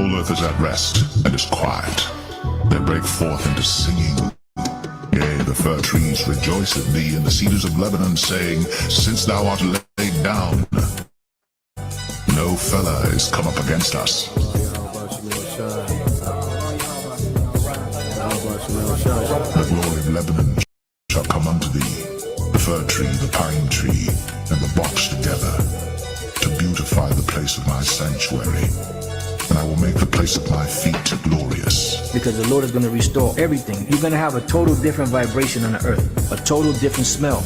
whole earth is at rest and is quiet. They break forth into singing. Yea, the fir trees rejoice at thee, and the cedars of Lebanon, saying, Since thou art laid down, no fella is come up against us. The glory of Lebanon shall come unto thee, the fir tree, the pine tree, and the box together, to beautify the place of my sanctuary. And I will make the place of my feet glorious. Because the Lord is going to restore everything. You're going to have a total different vibration on the earth, a total different smell.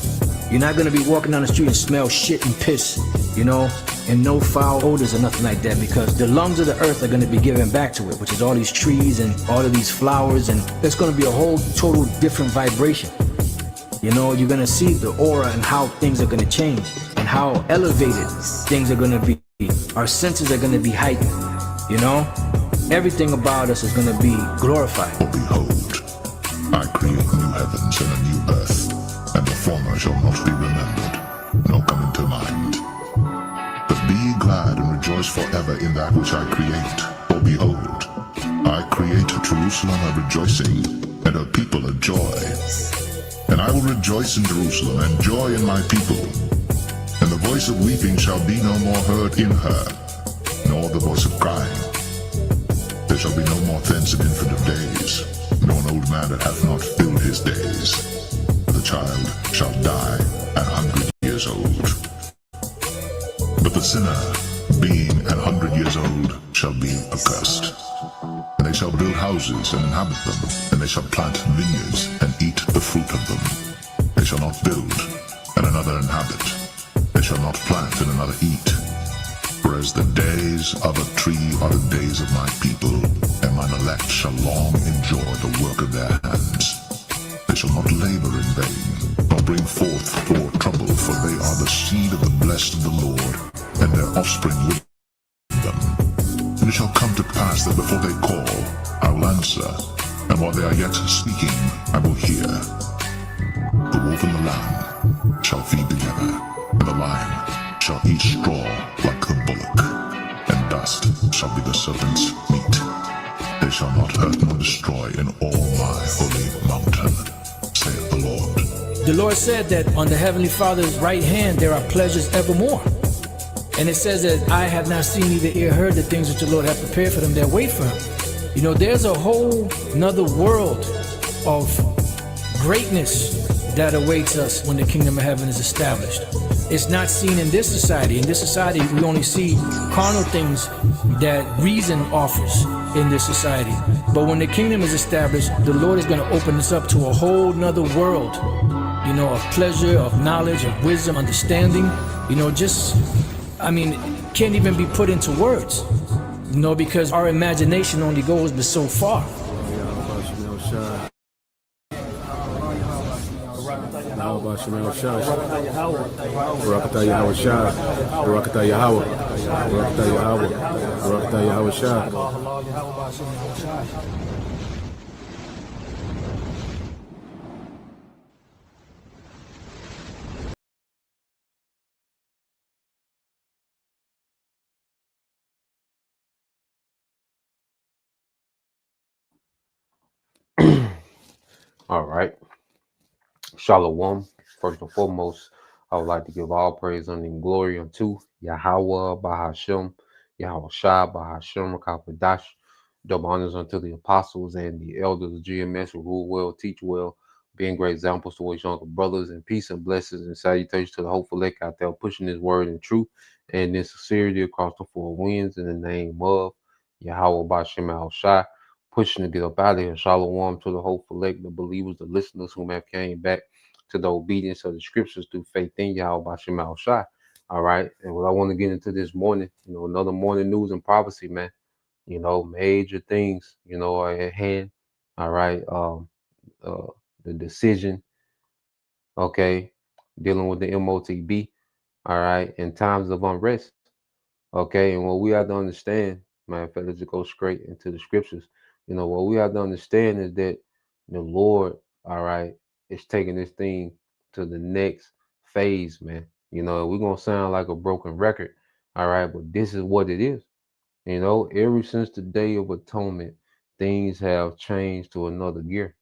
You're not going to be walking down the street and smell shit and piss, you know, and no foul odors or nothing like that, because the lungs of the earth are going to be given back to it, which is all these trees and all of these flowers, and it's going to be a whole total different vibration. You know, you're going to see the aura and how things are going to change and how elevated things are going to be. Our senses are going to be heightened, you know? Everything about us is going to be glorified. For behold, I create new heavens and a new earth, and the former shall not be remembered, nor come into mind. But be ye glad and rejoice forever in that which I create. For behold, I create Jerusalem a rejoicing, and her people a joy. And I will rejoice in Jerusalem, and joy in my people. And the voice of weeping shall be no more heard in her, nor the voice of crying. There shall be no more thence an infant of days, nor an old man that hath not filled his days. The child shall die 100 years old. But the sinner, being 100 years old, shall be accursed. And they shall build houses and inhabit them, and they shall plant vineyards and eat the fruit of them. They shall not build, and another inhabit. They shall not plant, and another eat. Whereas the days of a tree are the days of my people, and mine elect shall long enjoy the work of their hands. They shall not labor in vain, nor bring forth for trouble, for they are the seed of the blessed of the Lord, and their offspring with them. And it shall come to pass that before they call, I will answer, and while they are yet speaking, I will hear. The wolf and the lamb shall feed together, and the lion shall eat straw like the bullock, and dust shall be the serpent's meat. They shall not hurt nor destroy in all my holy mountain, saith the Lord. The Lord said that on the Heavenly Father's right hand there are pleasures evermore. And it says that I have not seen, neither ear heard the things which the Lord hath prepared for them that wait for him. You know, there's a whole nother world of greatness that awaits us when the kingdom of heaven is established. It's not seen in this society. In this society, we only see carnal things that reason offers in this society. But when the kingdom is established, the Lord is going to open us up to a whole nother world, you know, of pleasure, of knowledge, of wisdom, understanding, you know, just, I mean, can't even be put into words, you know, because our imagination only goes but so far. All right. Shalom. First and foremost, I would like to give all praise and glory unto Yahweh Bahashem, Yahweh Shai Bahashem Rakapadash. Double honors unto the apostles and the elders of GMS who rule well, teach well, being great examples to his younger brothers, and peace and blessings and salutations to the hopeful elect out there pushing his word in truth and in sincerity across the four winds in the name of Yahweh Bahashem Al Shai. Pushing to get up out of here. Shalom to the hopeful elect, the believers, the listeners who have came back to the obedience of the scriptures through faith in Yahweh Bashem Al Shai. All right. And what I want to get into this morning, you know, another morning news and prophecy, man. You know, major things, you know, are at hand. All right. The decision, okay, dealing with the MOTB, all right, in times of unrest. Okay, and what we have to understand, man, let's just go straight into the scriptures. You know, what we have to understand is that the Lord, all right, is taking this thing to the next phase, man. You know, we're going to sound like a broken record, all right, but this is what it is. Ever since the Day of Atonement, things have changed to another gear.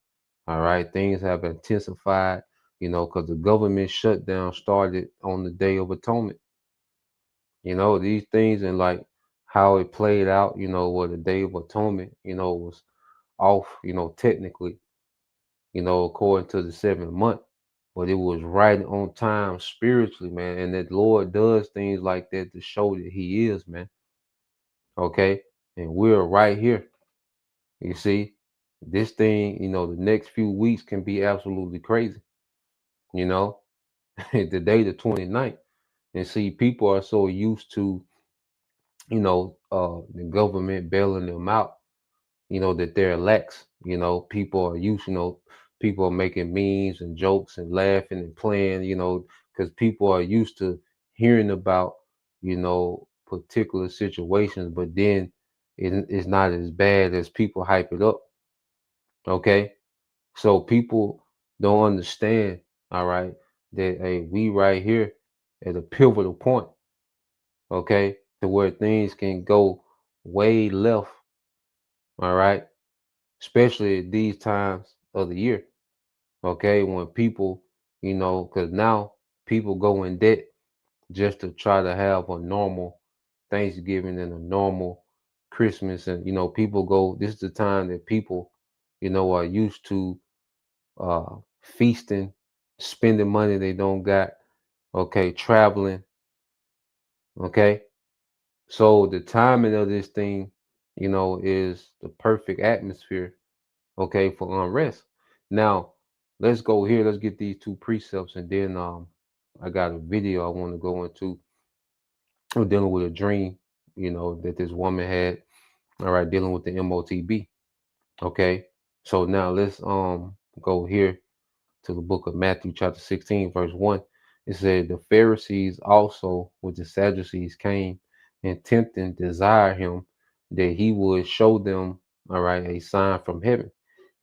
All right, things have intensified, because the government shutdown started on the Day of Atonement. These things and like how it played out, where the Day of Atonement, was off, technically, according to the seventh month, but it was right on time spiritually, man. And that Lord does things like that to show that He is, man. Okay, and we're right here. You see, this thing, the next few weeks can be absolutely crazy. You know, the day the 29th. And see, people are so used to, the government bailing them out, that they're lax. People are used, people are making memes and jokes and laughing and playing, because people are used to hearing about, particular situations, but then it's not as bad as people hype it up. Okay. So people don't understand, all right, that hey, we right here at a pivotal point, okay, to where things can go way left, all right, especially at these times of the year, okay, when people, because now people go in debt just to try to have a normal Thanksgiving and a normal Christmas. And, people go, this is the time that people, are used to feasting, spending money they don't got, okay, traveling, okay. So the timing of this thing, is the perfect atmosphere, okay, for unrest. Now, let's go here. Let's get these two precepts, and then I got a video I want to go into dealing with a dream, that this woman had. All right, dealing with the MOTB. Okay, so now let's go here to the book of Matthew, chapter 16, verse 1. It said, the Pharisees also with the Sadducees came and tempting desire him that he would show them, all right, a sign from heaven.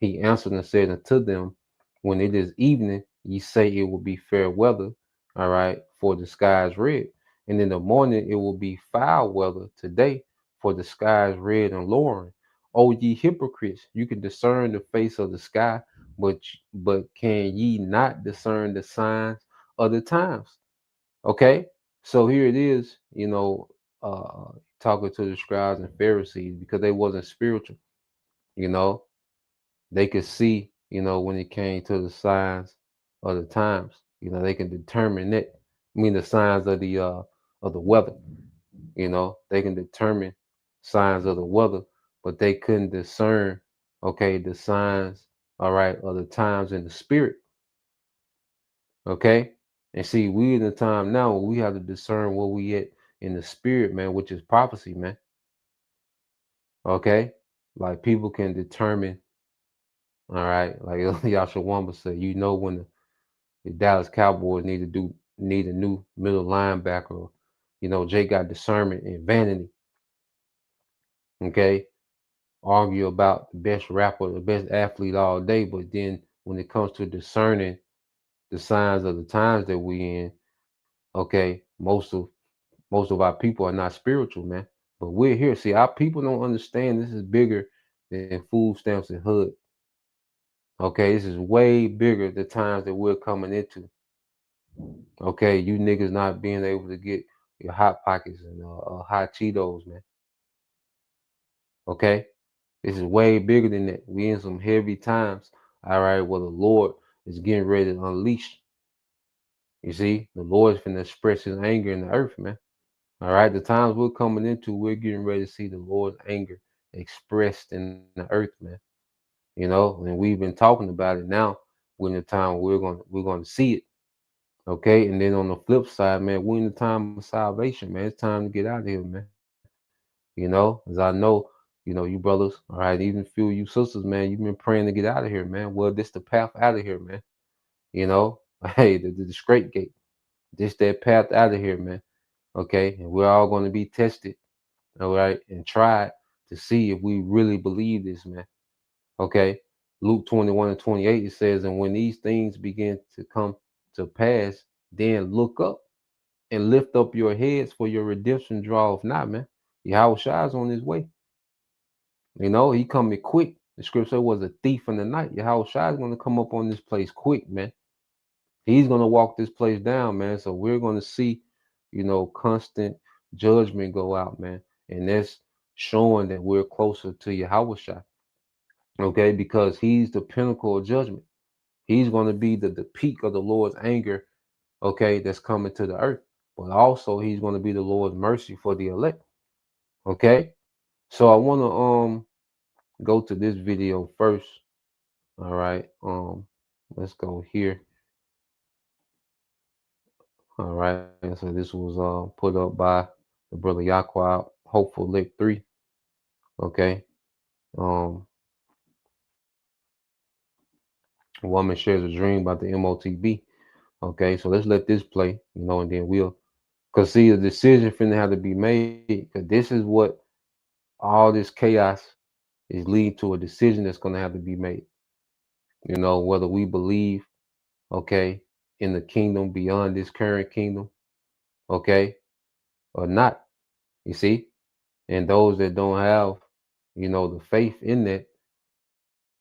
He answered and said unto them, when it is evening, ye say it will be fair weather, all right, for the sky is red. And in the morning it will be foul weather today, for the sky is red and lowering. O ye hypocrites, you can discern the face of the sky, but can ye not discern the signs of the times? Okay, so here it is, talking to the scribes and Pharisees because they wasn't spiritual. You know, they could see, when it came to the signs of the times. They can determine it. I mean, the signs of the weather. They can determine signs of the weather, but they couldn't discern, okay, the signs, all right, of the times in the spirit. Okay. And see, we in the time now where we have to discern where we at in the spirit, man, which is prophecy, man. Okay. Like people can determine, all right, like Yasha Wamba said, when the Dallas Cowboys need a new middle linebacker. Jay got discernment and vanity. Okay. Argue about the best rapper, the best athlete all day, but then when it comes to discerning the signs of the times that we in, okay, most of our people are not spiritual, man. But we're here. See, our people don't understand this is bigger than food stamps and HUD. Okay, this is way bigger the times that we're coming into. Okay, you niggas not being able to get your hot pockets and hot Cheetos, man. Okay, this is way bigger than that. We in some heavy times. All right, well the Lord is getting ready to unleash. You see, the Lord's finna express His anger in the earth, man. All right, the times we're coming into, we're getting ready to see the Lord's anger expressed in the earth, man. And we've been talking about it now. We're in the time we're gonna see it. Okay, and then on the flip side, man, we're in the time of salvation, man. It's time to get out of here, man. As I know, you brothers, all right, even a few of you sisters, man, you've been praying to get out of here, man. Well, this the path out of here, man. You know, hey, the straight gate. This that path out of here, man. Okay, and we're all going to be tested, all right, and tried to see if we really believe this, man. Okay, Luke 21 and 28, it says, and when these things begin to come to pass, then look up and lift up your heads, for your redemption draweth nigh, man. Yahweh Shai is on his way. You know, he coming quick. The scripture was a thief in the night. Yahweh Shai is going to come up on this place quick, man. He's going to walk this place down, man. So we're going to see, you know, constant judgment go out, man. And that's showing that we're closer to Yahweh Shai. Okay, because he's the pinnacle of judgment. He's going to be the peak of the Lord's anger, okay, that's coming to the earth. But also he's going to be the Lord's mercy for the elect. Okay. So I want to go to this video first. All right. Let's go here. All right. So this was put up by the brother Yaqua, Hopeful Lick 3. Okay. Um a woman shares a dream about the MOTB. Okay, so let's let this play, you know, and then we'll, because see, a decision finna have to be made, because this is what all this chaos is leading to, a decision that's going to have to be made. You know, whether we believe, okay, in the kingdom beyond this current kingdom, okay, or not. You see, and those that don't have, you know, the faith in that,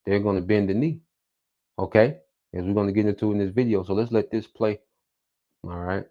they're going to bend the knee. Okay, as we're going to get into in this video. So let's let this play. All right.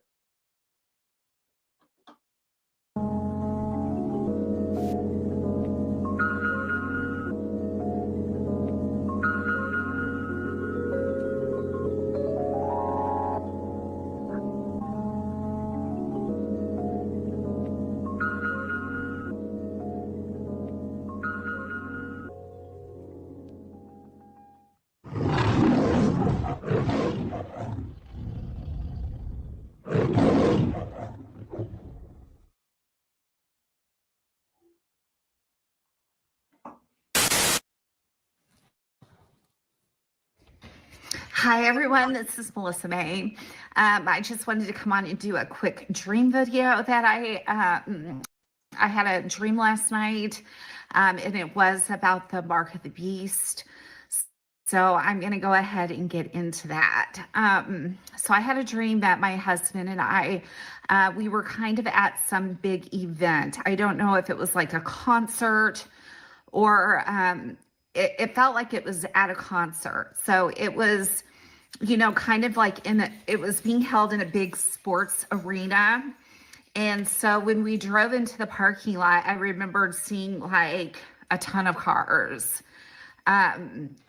Hi, everyone. This is Melissa May. I just wanted to come on and do a quick dream video that I had a dream last night, and it was about the mark of the beast. So I'm going to go ahead and get into that. So I had a dream that my husband and I, we were kind of at some big event. I don't know if it was like a concert or it felt like it was at a concert. So it was, you know, kind of like it was being held in a big sports arena. And so when we drove into the parking lot, I remembered seeing like a ton of cars,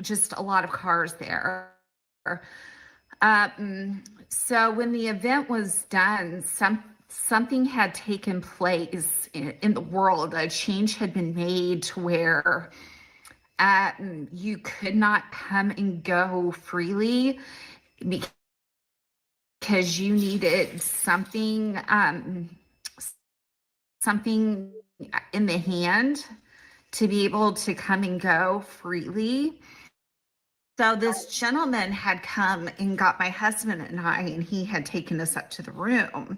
just a lot of cars there. So when the event was done, something had taken place in the world. A change had been made to where you could not come and go freely because you needed something in the hand to be able to come and go freely. So this gentleman had come and got my husband and I, and he had taken us up to the room.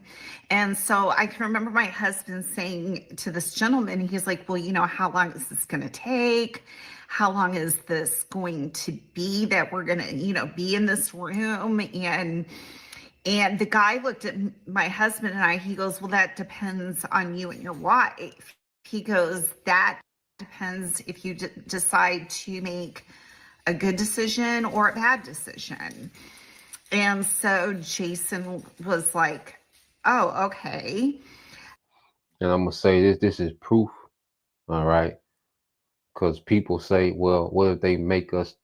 And so I can remember my husband saying to this gentleman, he's like, well, you know, how long is this going to take? How long is this going to be that we're going to, you know, be in this room? And the guy looked at my husband and I, he goes, well, that depends on you and your wife. He goes, that depends if you decide to make a good decision or a bad decision. And so Jason was like, oh, okay. And I'm going to say this is proof. All right. Because people say, well, what if they make us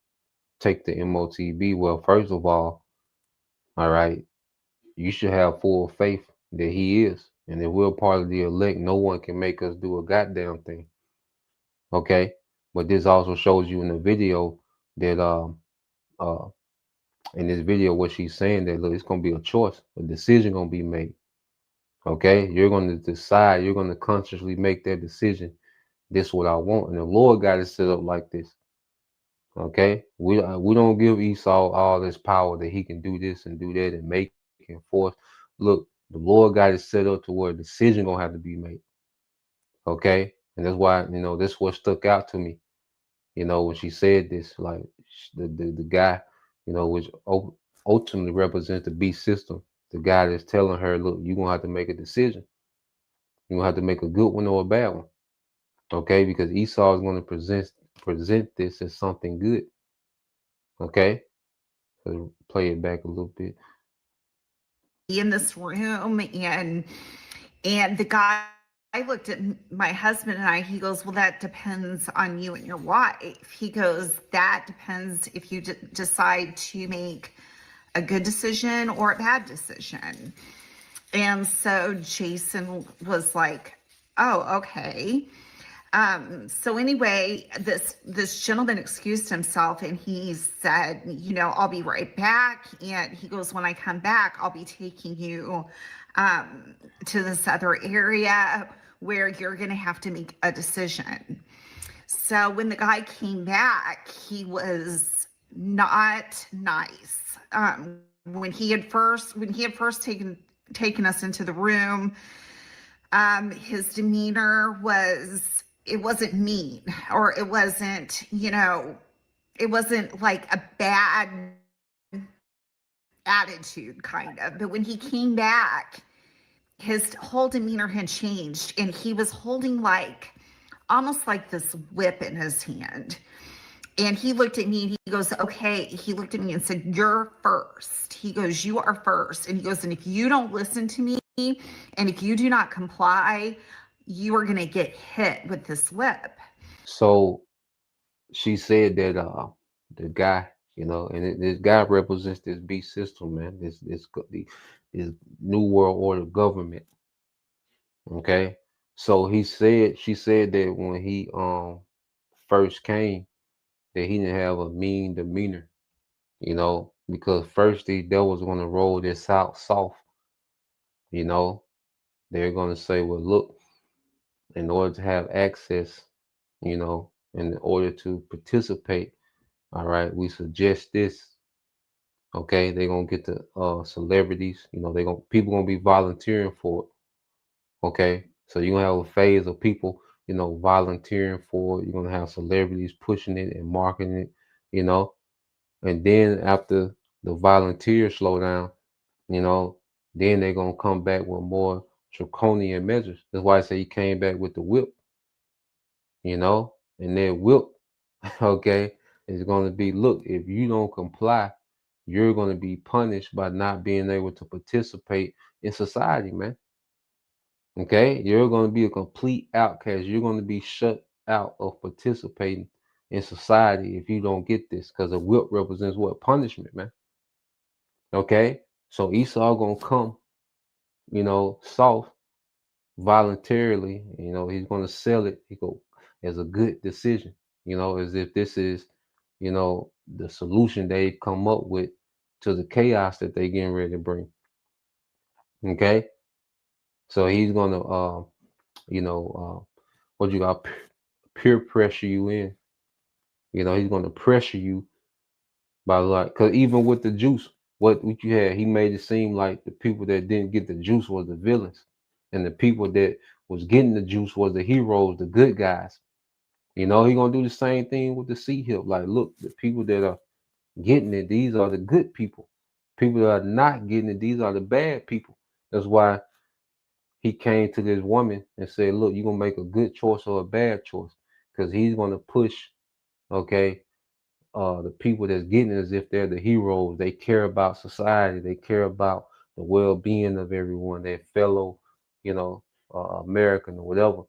take the MOTB? Well, first of all right, you should have full faith that he is. And if we're part of the elect, no one can make us do a goddamn thing. Okay? But this also shows you in the video that in this video what she's saying, that look, it's gonna be a choice, a decision gonna be made. Okay, you're gonna decide, you're gonna consciously make that decision. This is what I want, and the Lord got it set up like this. Okay, we don't give Esau all this power that he can do this and do that and make and force. Look, the Lord got it set up to where a decision gonna have to be made. Okay, and that's why, you know, this what stuck out to me. You know, when she said this, like the guy, you know, which ultimately represents the beast system, the guy that's telling her, look, you're gonna have to make a decision. You're gonna have to make a good one or a bad one. Okay, because Esau is going to present this as something good. Okay, so play it back a little bit. in this room, and the guy looked at my husband and I. He goes, well, that depends on you and your wife. He goes, that depends if you decide to make a good decision or a bad decision. And so Jason was like, oh, okay. So anyway, this gentleman excused himself and he said, I'll be right back. And he goes, when I come back, I'll be taking you to this other area where you're going to have to make a decision. So when the guy came back, he was not nice. When he had first taken us into the room, his demeanor it wasn't mean, or it wasn't, it wasn't like a bad attitude kind of. But when he came back, his whole demeanor had changed, and he was holding almost like this whip in his hand. And he looked at me and he goes, okay. He looked at me and said, you're first. He goes, you are first. And he goes, and if you don't listen to me and if you do not comply, you are going to get hit with this whip. So she said that the guy, and this guy represents this beast system, man. This new world order government. Okay, so she said that when he first came, that he didn't have a mean demeanor, because first the devils going to roll this out soft, you know. They're going to say, well, look, in order to have access, in order to participate, all right, we suggest this. Okay, they're gonna get the celebrities, people gonna be volunteering for it. Okay, so you're gonna have a phase of people, volunteering for it. You're gonna have celebrities pushing it and marketing it, you know, and then after the volunteers slow down, you know, then they're gonna come back with more draconian measures. That's why I say he came back with the whip, and that whip, okay, is gonna be, look, if you don't comply, you're gonna be punished by not being able to participate in society, man. Okay, you're going to be a complete outcast. You're going to be shut out of participating in society if you don't get this, because a whip represents what? Punishment, man. Okay, so Esau gonna come, soft, voluntarily. He's gonna sell it. He go as a good decision. As if this is, the solution they've come up with to the chaos that they getting ready to bring. Okay, so he's gonna what you got, peer pressure you in. He's going to pressure you by, like, because even with the juice, what you had, he made it seem like the people that didn't get the juice was the villains, and the people that was getting the juice was the heroes, the good guys. He gonna do the same thing with the sea hip. Like, look, the people that are getting it, these are the good people. People that are not getting it, these are the bad people. That's why he came to this woman and said, look, you're gonna make a good choice or a bad choice, because he's gonna push, okay, the people that's getting it as if they're the heroes. They care about society. They care about the well-being of everyone, their fellow, American or whatever.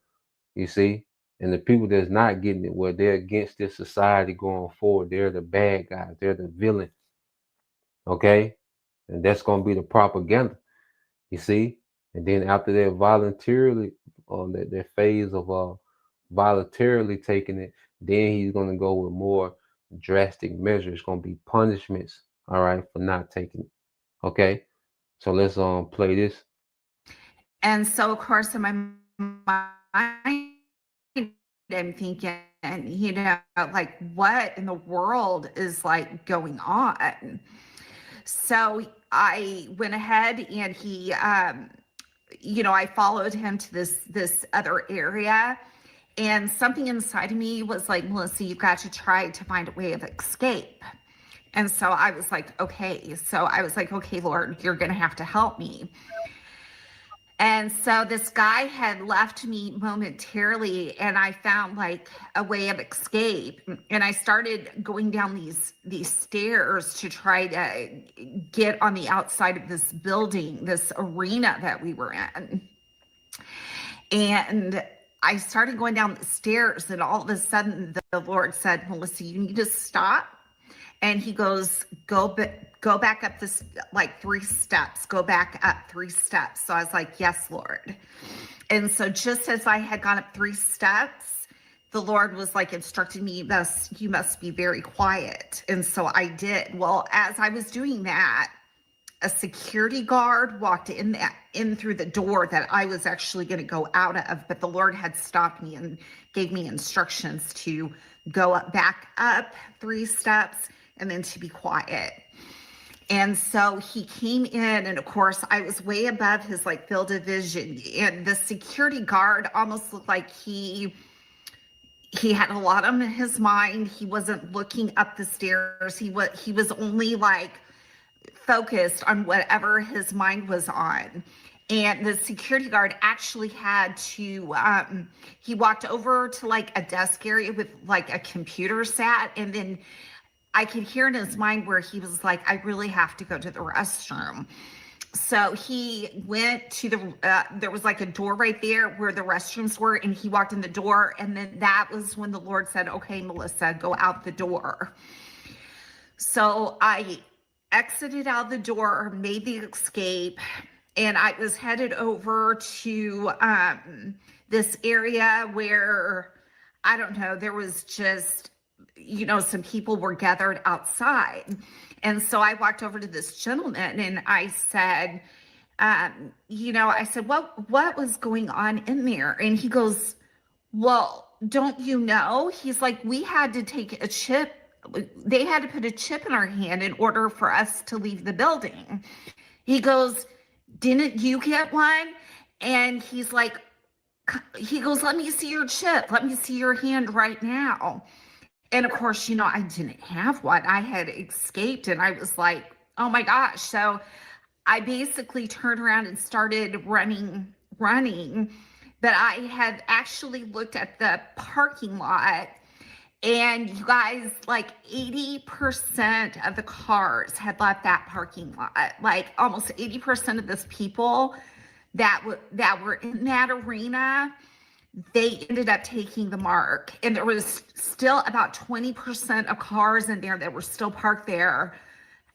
You see, and the people that's not getting it, well, they're against this society going forward. They're the bad guys. They're the villain. Okay, and that's gonna be the propaganda. You see, and then after that, voluntarily, that phase of voluntarily taking it, then he's gonna go with more drastic measures. It's gonna be punishments, all right, for not taking it. Okay, so let's play this. And so, of course, in my mind, I'm thinking, like, what in the world is like going on? So I went ahead and I followed him to this other area, and something inside of me was like, Melissa, you've got to try to find a way of escape. And so I was like, okay. So I was like, okay, Lord, you're going to have to help me. And so this guy had left me momentarily, and I found like a way of escape. And I started going down these stairs to try to get on the outside of this building, this arena that we were in. And I started going down the stairs, and all of a sudden the Lord said, Melissa, you need to stop. And he goes, go back up this like 3 steps, go back up 3 steps. So I was like, yes, Lord. And so just as I had gone up 3 steps, the Lord was like instructing me, thus, you must be very quiet. And so I did. Well, as I was doing that, a security guard walked in through the door that I was actually going to go out of, but the Lord had stopped me and gave me instructions to go back up 3 steps and then to be quiet. And so he came in, and of course I was way above his like field of vision, and the security guard almost looked like he had a lot on his mind. He wasn't looking up the stairs. He was only like focused on whatever his mind was on. And the security guard actually had to, he walked over to like a desk area with like a computer sat. And then I could hear in his mind where he was like, I really have to go to the restroom. So he went to there was like a door right there where the restrooms were, and he walked in the door. And then that was when the Lord said, okay, Melissa, go out the door. So I exited out the door, made the escape, and I was headed over to this area where, I don't know, there was just, some people were gathered outside. And so I walked over to this gentleman and I said, I said, what was going on in there? And he goes, well, don't you know? He's like, we had to take a chip. They had to put a chip in our hand in order for us to leave the building. He goes, didn't you get one? And he goes, let me see your chip. Let me see your hand right now. And of course, I didn't have one. I had escaped, and I was like, oh my gosh. So I basically turned around and started running. But I had actually looked at the parking lot, and you guys, like 80% of the cars had left that parking lot. Like almost 80% of those people that were in that arena, they ended up taking the mark. And there was still about 20% of cars in there that were still parked there,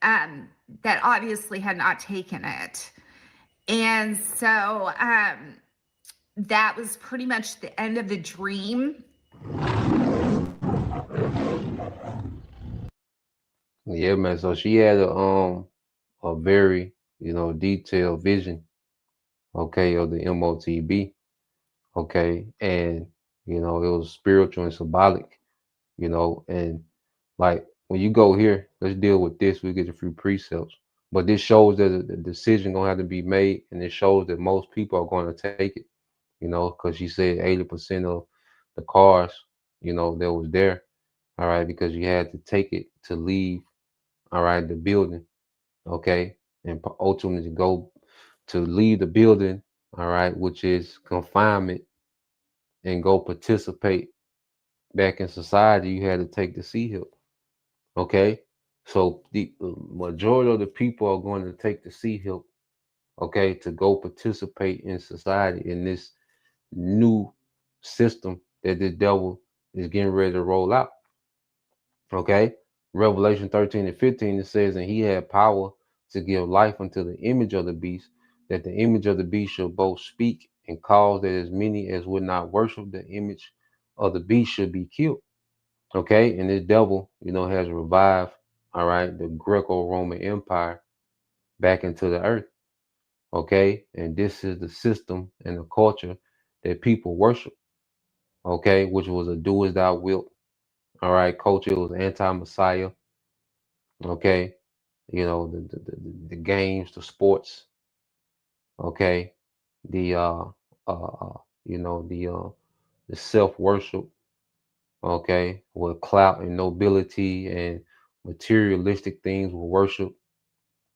that obviously had not taken it. And so that was pretty much the end of the dream. Yeah, man. So she had a very, detailed vision, okay, of the MOTB, okay, and it was spiritual and symbolic, and like when you go here, let's deal with this. We get a few precepts, but this shows that the decision gonna have to be made, and it shows that most people are going to take it, because she said 80% of the cars, that was there, all right, because you had to take it to leave, all right, the building, okay, and ultimately go to leave the building, all right, which is confinement, and go participate back in society. You had to take the sea hill, okay. So the majority of the people are going to take the sea hill, okay, to go participate in society in this new system that the devil is getting ready to roll out. Okay. Revelation 13 and 15, it says, and he had power to give life unto the image of the beast, that the image of the beast shall both speak and cause that as many as would not worship the image of the beast should be killed. Okay. And this devil, has revived, all right, the Greco-Roman Empire back into the earth. Okay. And this is the system and the culture that people worship. Okay. Which was a do as thou wilt. All right. Culture. It was anti-Messiah. Okay. The games, the sports, okay, the the self worship, okay, with clout and nobility and materialistic things were worship,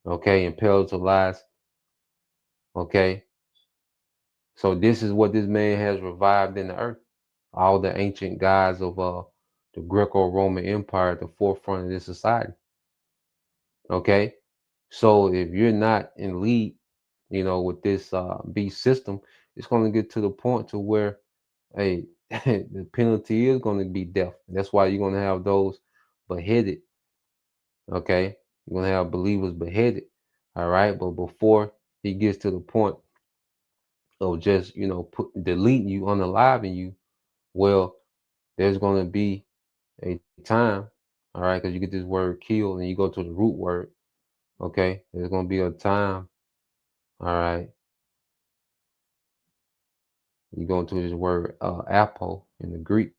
okay, and peddled to lies, okay. So this is what this man has revived in the earth. All the ancient gods of the Greco-Roman Empire at the forefront of this society. Okay. So if you're not in lead, with this beast system, it's going to get to the point to where, hey, the penalty is going to be death. That's why you're going to have those beheaded. Okay. You're going to have believers beheaded. All right. But before he gets to the point of just, deleting you, unaliving you, well, there's going to be a time, all right, because you get this word kill and you go to the root word, okay? There's going to be a time, all right, you go into this word apo in the Greek,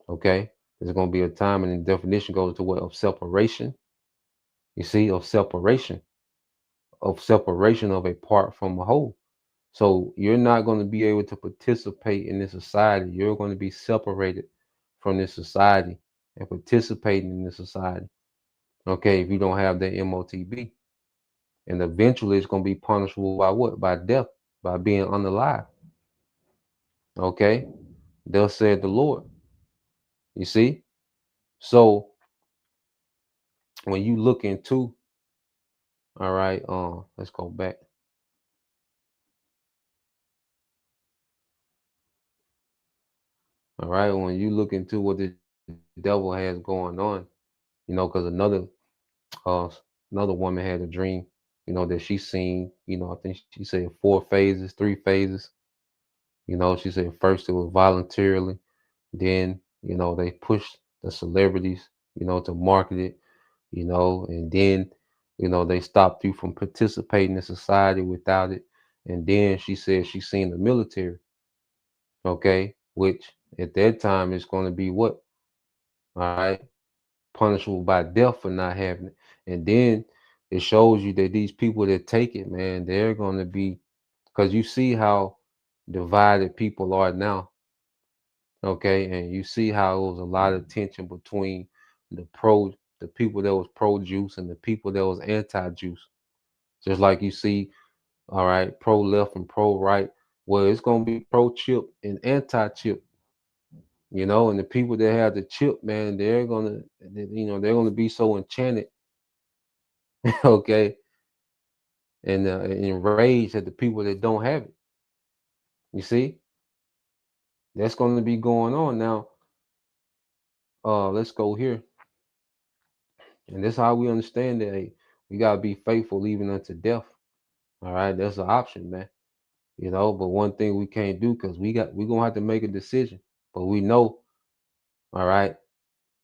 okay? There's going to be a time, and the definition goes to what? Of separation, you see, of separation of a part from a whole. So you're not going to be able to participate in this society. You're going to be separated from this society and participating in this society. Okay, if you don't have that MOTB. And eventually it's going to be punishable by what? By death, by being unalive. Okay, thus said the Lord. You see? So when you look into, all right, let's go back. All right, when you look into what the devil has going on, because uh another woman had a dream, that she seen, I think she said 4 phases, 3 phases. She said first it was voluntarily, then, they pushed the celebrities, to market it, and then, they stopped you from participating in society without it. And then she said she seen the military, okay, which at that time is going to be what? All right, punishable by death for not having it. And then it shows you that these people that take it, man, they're going to be, because you see how divided people are now. Okay, and you see how it was a lot of tension between the people that was pro juice and the people that was anti juice. Just like you see, all right, pro left and pro right. Well, it's gonna be pro chip and anti chip, and the people that have the chip, man, they're gonna be so enchanted, okay, and enraged at the people that don't have it. You see, that's gonna be going on now. Let's go here. And that's how we understand that, hey, we gotta be faithful even unto death. All right, that's an option, man. But one thing we can't do, because we're gonna have to make a decision. But we know, all right,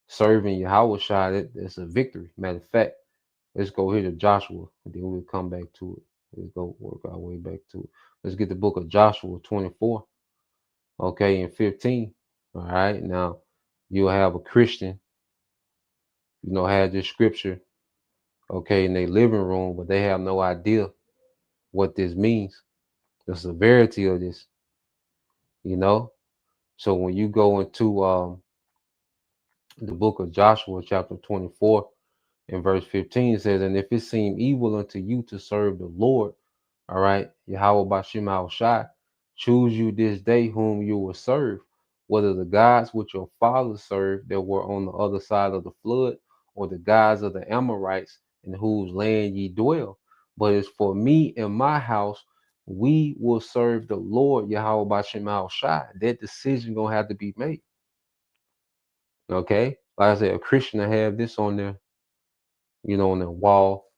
serving Yahweh Shai, that's a victory. Matter of fact, let's go here to Joshua, and then we'll come back to it. Let's go work our way back to it. Let's get the book of Joshua 24, okay, and 15. All right, now you'll have a Christian, have this scripture, okay, in their living room, but they have no idea what this means, the severity of this, you know. So when you go into the book of Joshua, chapter 24, and verse 15, it says, "And if it seem evil unto you to serve the Lord, all right, Yahweh Bashim Al Shai, choose you this day whom you will serve, whether the gods which your fathers served that were on the other side of the flood, or the gods of the Amorites in whose land ye dwell. But as for me and my house, we will serve the Lord Yahweh Bashim Al Shai." That decision gonna have to be made. Okay, like I said, a Christian to have this on their, on their wall,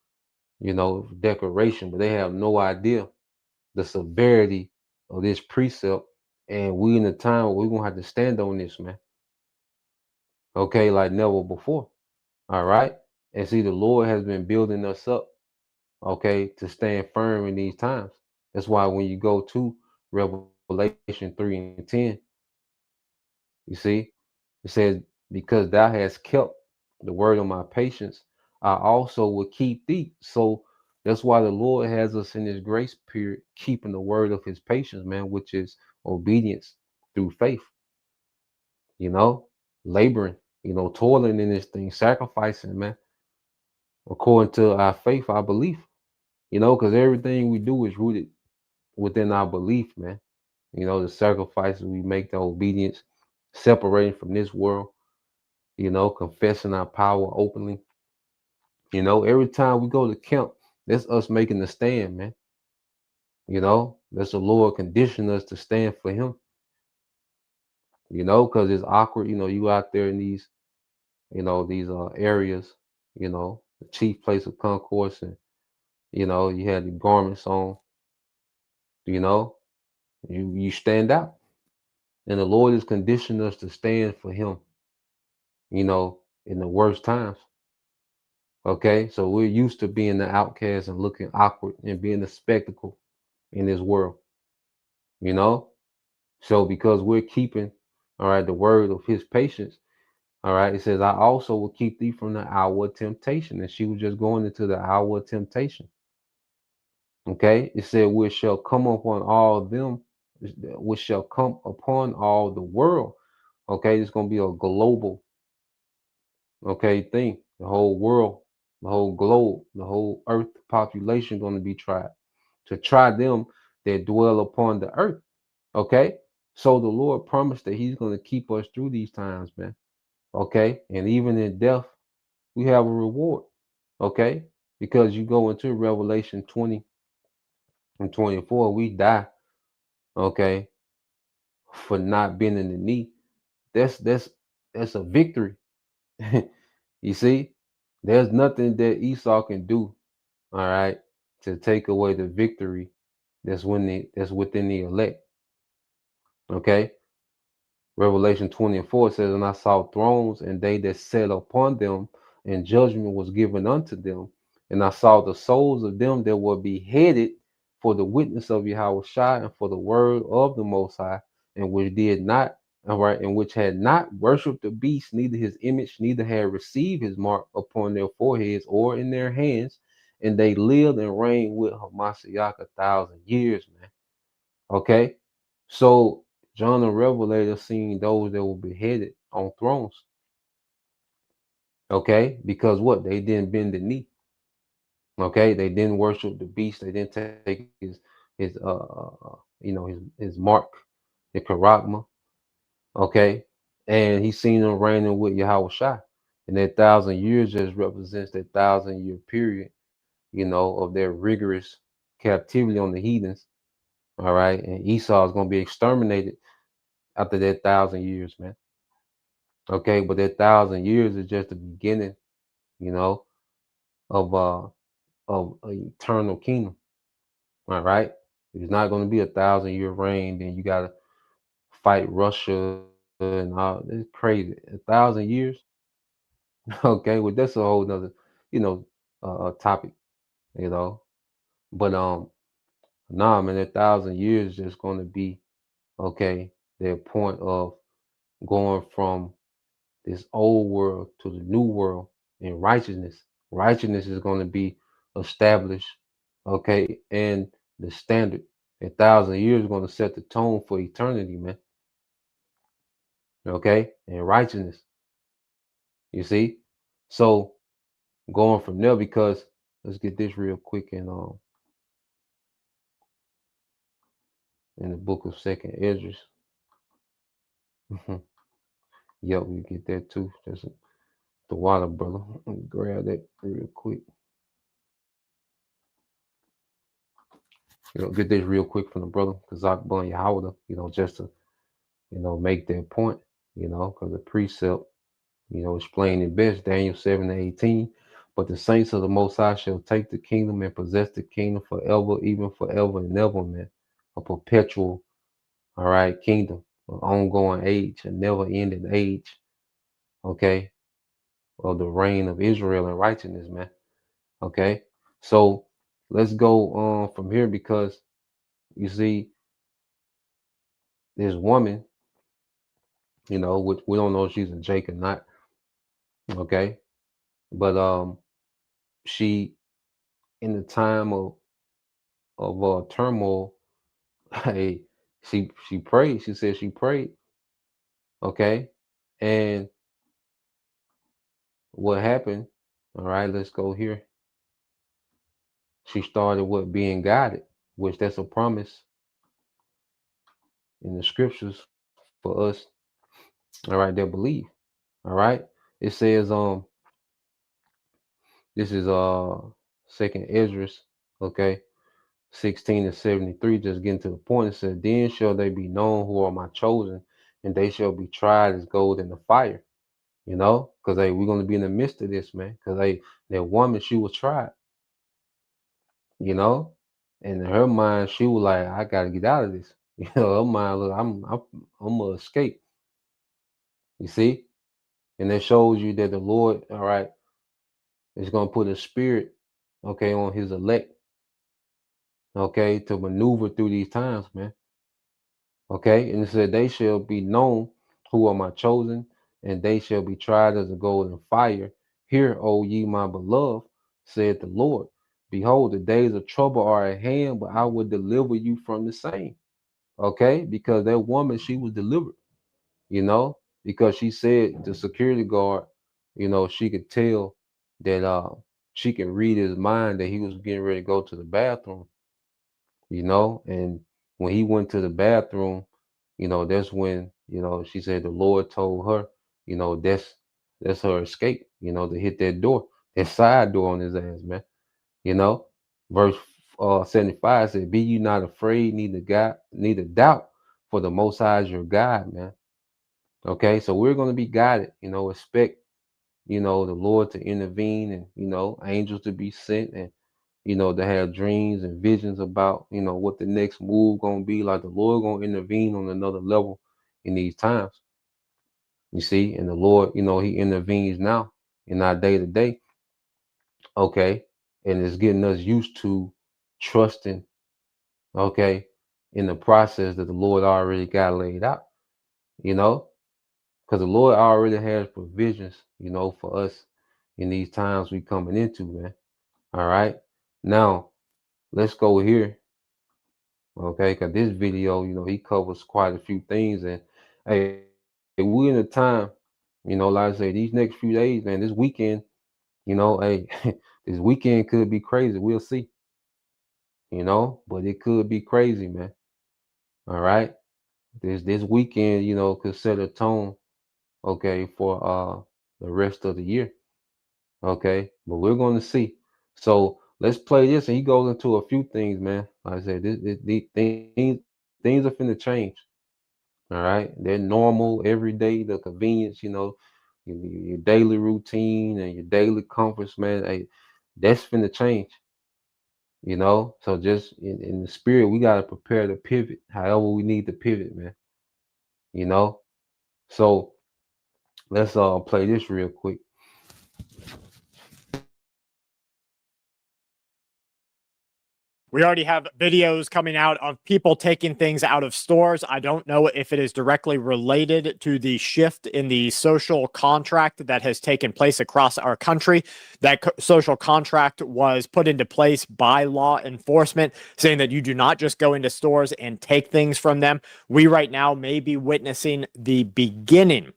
decoration, but they have no idea the severity of this precept. And we in a time where we're gonna have to stand on this, man. Okay, like never before. All right. And see, the Lord has been building us up, okay, to stand firm in these times. That's why when you go to Revelation 3 and 10, you see, it says, "Because thou hast kept the word of my patience, I also will keep thee." So that's why the Lord has us in this grace period, keeping the word of his patience, man, which is obedience through faith, laboring, toiling in this thing, sacrificing, man, according to our faith, our belief, because everything we do is rooted within our belief, man. The sacrifices we make, the obedience, separating from this world, confessing our power openly. Every time we go to camp, that's us making a stand, man. That's the Lord condition us to stand for him, because it's awkward, you out there in these areas, the chief place of concourse, and you had the garments on, you know, you stand out. And the Lord is conditioned us to stand for him, in the worst times. Okay. So we're used to being the outcast and looking awkward and being a spectacle in this world, you know? So because we're keeping, all right, the word of his patience, all right, it says, I also will keep thee from the hour of temptation. And she was just going into the hour of temptation. Okay. It said, which shall come upon all of them, which shall come upon all the world. Okay. It's going to be a global, okay, thing. The whole world, the whole globe, the whole earth population going to be tried to try them that dwell upon the earth. Okay. So the Lord promised that he's going to keep us through these times, man. Okay. And even in death, we have a reward. Okay. Because you go into Revelation 20 and 24, we die. Okay. For not bending the knee. That's a victory. You see, there's nothing that Esau can do, all right, to take away the victory that's within the elect. Okay. Revelation 20 and 4 says, and I saw thrones, and they that sat upon them, and judgment was given unto them. And I saw the souls of them that were beheaded for the witness of Yahweh Shai and for the word of the Most High, and which did not, all right, and which had not worshipped the beast, neither his image, neither had received his mark upon their foreheads or in their hands. And they lived and reigned with Hamashiach 1,000 years, man. Okay. So John the Revelator seen those that were beheaded on thrones. Okay, because what? They didn't bend the knee. Okay, they didn't worship the beast. They didn't take his mark, the charagma. Okay, and he seen them reigning with Yahweh Shai. And that 1,000 years just represents that 1,000 year period, of their rigorous captivity on the heathens. All right, and Esau is going to be exterminated after that 1,000 years, man. Okay, but that 1,000 years is just the beginning, you know, of an eternal kingdom. All right. It's not going to be 1,000 year reign. Then you got to fight Russia and all. It's crazy. 1,000 years. Okay, well that's a whole nother, you know, topic. You know, but nah, man, 1,000 years is just going to be okay. Their point of going from this old world to the new world in righteousness. Righteousness is going to be established, okay, and the standard. 1,000 years is going to set the tone for eternity, man. Okay, and righteousness. You see, so going from there, because let's get this real quick in the book of Second Esdras. Yep, we get that too. Just the water, brother. Let me grab that real quick. Get this real quick from the brother Kazak Bun Yahweh, just to, make that point, because the precept, explain it best, Daniel 7 and 18. But the saints of the Most High shall take the kingdom and possess the kingdom forever, even forever and ever, man. A perpetual, all right, kingdom, an ongoing age, a never ending age, okay, of the reign of Israel and righteousness, man. Okay. So let's go from here, because you see, this woman, which we don't know if she's a Jake or not. Okay. But she, in the time of turmoil, hey, she prayed. She said she prayed. Okay. And what happened? All right, let's go here. She started being guided. which that's a promise in the scriptures for us, all right, that believe. All right. It says, this is second Esdras, okay, 16-73, just getting to the point. It said, then shall they be known who are my chosen, and they shall be tried as gold in the fire. You know, because we're gonna be in the midst of this, man. Because that woman, she was tried, you know, and in her mind, she was like, I gotta get out of this. You know, her mind, look, I'm gonna escape. You see, and that shows you that the Lord, all right, is gonna put a spirit, okay, on His elect, okay, to maneuver through these times, man. Okay, and it said they shall be known who are my chosen, and they shall be tried as a gold in fire. Hear, O ye my beloved, said the Lord. Behold, the days of trouble are at hand, but I will deliver you from the same. Okay, because that woman, she was delivered, you know, because she said the security guard, you know, she could tell that she could read his mind that he was getting ready to go to the bathroom, you know, and when he went to the bathroom, you know, that's when, you know, she said the Lord told her, you know, that's her escape, you know, to hit that door, that side door on his ass, man. You know, verse 75 said, be you not afraid, neither doubt, for the most high is your God, man. Okay, so we're gonna be guided, you know, expect, you know, the Lord to intervene, and, you know, angels to be sent, and, you know, to have dreams and visions about, you know, what the next move gonna be. Like the Lord gonna intervene on another level in these times. You see, and the Lord, you know, He intervenes now in our day to day. Okay, and it's getting us used to trusting. Okay, in the process that the Lord already got laid out. You know, because the Lord already has provisions. You know, for us in these times we coming into, man. All right, now let's go here. Okay, because this video, you know, he covers quite a few things, and hey, we in a time, you know, like I say, these next few days, man, this weekend, you know, hey, this weekend could be crazy. We'll see, you know, but it could be crazy, man. All right, this weekend, you know, could set a tone, okay, for the rest of the year, okay, but we're going to see. So let's play this, and he goes into a few things, man. Like I said, these things are finna change. All right. They're normal every day, the convenience, you know, your daily routine and your daily comforts, man. Hey, that's finna change, you know. So just in the spirit, we gotta prepare to pivot, however we need to pivot, man. You know. So let's play this real quick. We already have videos coming out of people taking things out of stores. I don't know if it is directly related to the shift in the social contract that has taken place across our country. That social contract was put into place by law enforcement, saying that you do not just go into stores and take things from them. We right now may be witnessing the beginning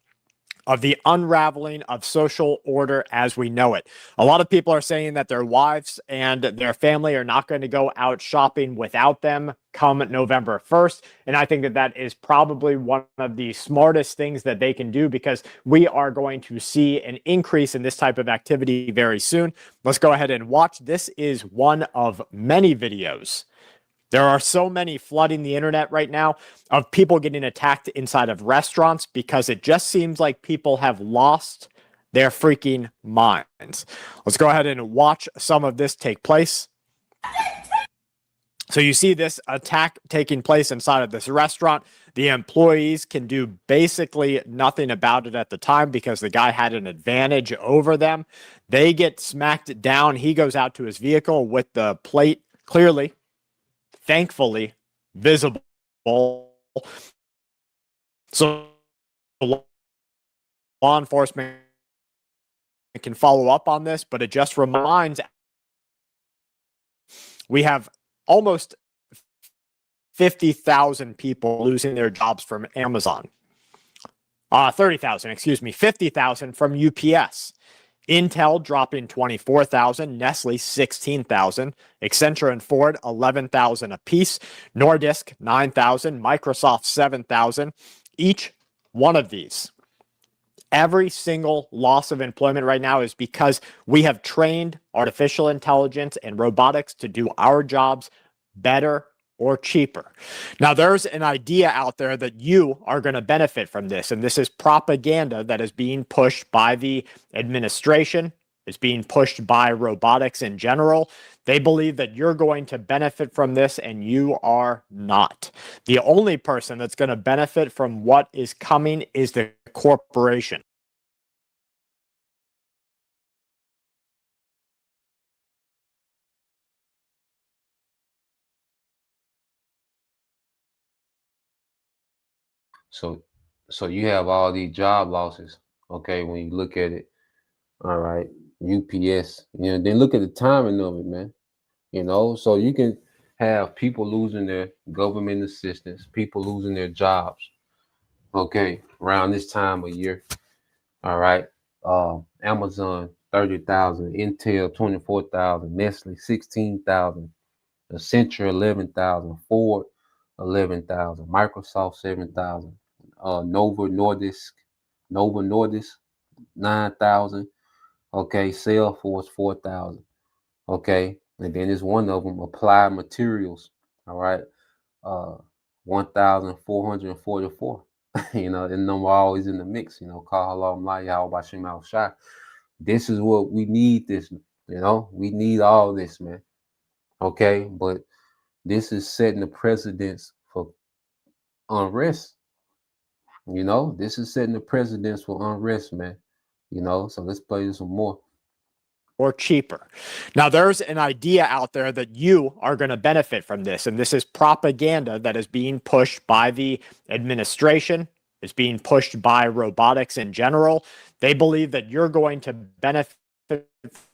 of the unraveling of social order as we know it. A lot of people are saying that their wives and their family are not going to go out shopping without them come November 1st. And I think that that is probably one of the smartest things that they can do, because we are going to see an increase in this type of activity very soon. Let's go ahead and watch. This is one of many videos. There are so many flooding the internet right now of people getting attacked inside of restaurants, because it just seems like people have lost their freaking minds. Let's go ahead and watch some of this take place. So you see this attack taking place inside of this restaurant. The employees can do basically nothing about it at the time because the guy had an advantage over them. They get smacked down. He goes out to his vehicle with the plate clearly, thankfully, visible. So law enforcement can follow up on this, but it just reminds we have almost 50,000 people losing their jobs from Amazon. 30,000, excuse me, 50,000 from UPS. Intel dropping 24,000, Nestle 16,000, Accenture and Ford 11,000 apiece, Nordisk 9,000, Microsoft 7,000. Each one of these, every single loss of employment right now is because we have trained artificial intelligence and robotics to do our jobs better or cheaper. Now, there's an idea out there that you are going to benefit from this, and this is propaganda that is being pushed by the administration, is being pushed by robotics in general. They believe that you're going to benefit from this, and you are not. The only person that's going to benefit from what is coming is the corporation. So you have all these job losses. Okay, when you look at it, all right, UPS, then look at the timing of it, man. So you can have people losing their government assistance, people losing their jobs. Okay, around this time of year. All right. Amazon 30,000, Intel 24,000, Nestle 16,000, Accenture 11,000, Ford 11,000, Microsoft 7,000, Nova Nordisk 9,000. Okay, Salesforce 4,000. Okay, and then there's one of them, Applied Materials. All right, 1,444. The number always in the mix. This is what we need. We need all this, man. Okay, but this is setting the precedence for unrest. This is setting the precedence for unrest, man. So let's play some more. Or cheaper. Now, there's an idea out there that you are going to benefit from this, and this is propaganda that is being pushed by the administration, is being pushed by robotics in general. They believe that you're going to benefit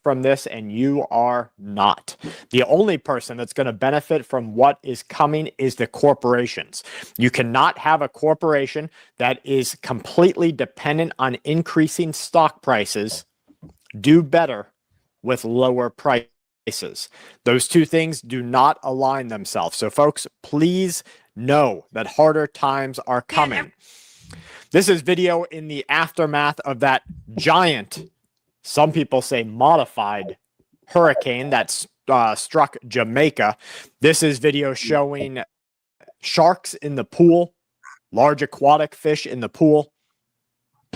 from this, and you are not. The only person that's going to benefit from what is coming is the corporations. You cannot have a corporation that is completely dependent on increasing stock prices do better with lower prices. Those two things do not align themselves. So, folks, please know that harder times are coming. This is video in the aftermath of that giant, some people say modified, hurricane that struck Jamaica. This is video showing sharks in the pool, large aquatic fish in the pool.